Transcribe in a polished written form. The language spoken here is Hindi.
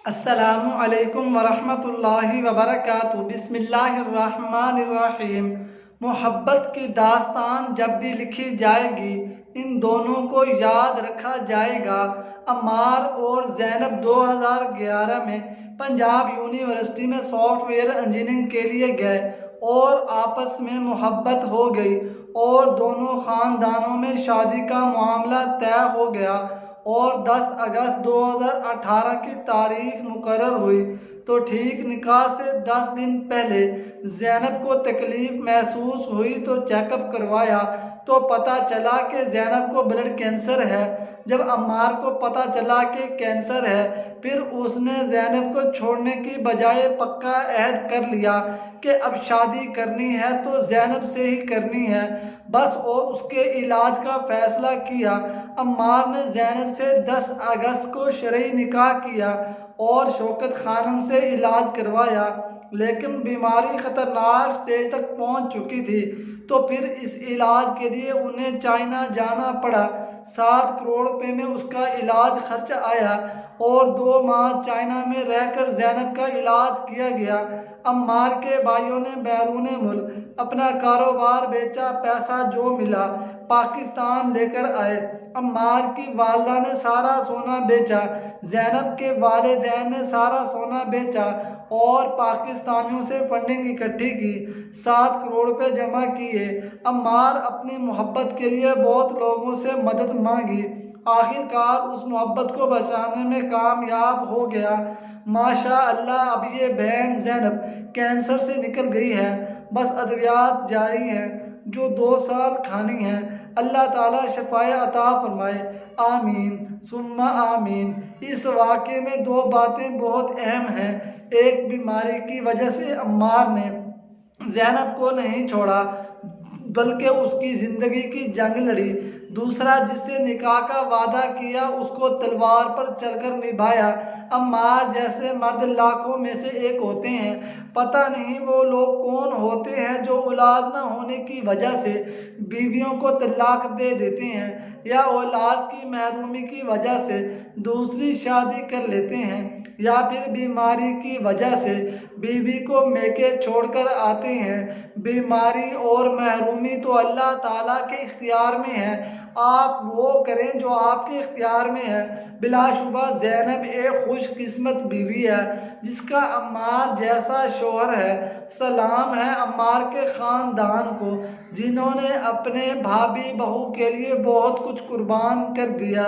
अस्सलामु अलैकुम वरहमतुल्लाहि वबरकातुहू। बिस्मिल्लाहिर्रहमानिर्रहीम। मोहब्बत की दास्तान जब भी लिखी जाएगी, इन दोनों को याद रखा जाएगा। अम्मार और ज़ैनब 2011 में पंजाब यूनिवर्सिटी में सॉफ्टवेयर इंजीनियरिंग के लिए गए और आपस में मोहब्बत हो गई और दोनों ख़ानदानों में शादी का मामला तय हो गया और 10 अगस्त 2018 की तारीख मुकर्रर हुई। तो ठीक निकाह से 10 दिन पहले ज़ैनब को तकलीफ महसूस हुई तो चेकअप करवाया तो पता चला कि ज़ैनब को ब्लड कैंसर है। जब अम्मार को पता चला कि कैंसर है, फिर उसने ज़ैनब को छोड़ने की बजाय पक्का अहद कर लिया कि अब शादी करनी है तो ज़ैनब से ही करनी है बस, और उसके इलाज का फैसला किया। अम्मार ने ज़ैनब से 10 अगस्त को शरई निकाह किया और शौकत खानम से इलाज करवाया, लेकिन बीमारी ख़तरनाक स्टेज तक पहुंच चुकी थी। तो फिर इस इलाज के लिए उन्हें चाइना जाना पड़ा। 7 करोड़ रुपए में उसका इलाज खर्च आया और 2 माह चाइना में रहकर ज़ैनब का इलाज किया गया। अम्मार के भाइयों ने बैरून मुल्क अपना कारोबार बेचा, पैसा जो मिला पाकिस्तान लेकर आए। अम्मार की वालदा ने सारा सोना बेचा, ज़ैनब के वालिदैन ने सारा सोना बेचा और पाकिस्तानियों से फंडिंग इकट्ठी की, 7 करोड़ रुपए जमा किए। अम्मार अपनी मोहब्बत के लिए बहुत लोगों से मदद मांगी, आखिरकार उस मोहब्बत को बचाने में कामयाब हो गया। माशा अल्लाह, अब ये बहन ज़ैनब कैंसर से निकल गई है, बस अद्वियात जारी हैं जो 2 साल खानी है। अल्लाह ताला शफाए अता फरमाए, आमीन सुम्मा आमीन। इस वाक़े में 2 बातें बहुत अहम हैं। एक, बीमारी की वजह से अम्मार ने ज़ैनब को नहीं छोड़ा बल्कि उसकी ज़िंदगी की जंग लड़ी। दूसरा, जिससे निकाह का वादा किया उसको तलवार पर चलकर निभाया। अम्मार जैसे मर्द लाखों में से एक होते हैं, पता नहीं वो लोग कौन होते हैं जो औलाद न होने की वजह से बीवियों को तलाक दे देते हैं या औलाद की महरूमी की वजह से दूसरी शादी कर लेते हैं या फिर बीमारी की वजह से बीवी को मेके छोड़कर आते हैं। बीमारी और महरूमी तो अल्लाह ताला के इख्तियार में है, आप वो करें जो आपके इख्तियार में है। बिलाशुबा ज़ैनब एक खुशकिस्मत बीवी है जिसका अम्मार जैसा शौहर है। सलाम है अम्मार के ख़ानदान को जिन्होंने अपने भाभी बहू के लिए बहुत कुछ कुर्बान कर दिया।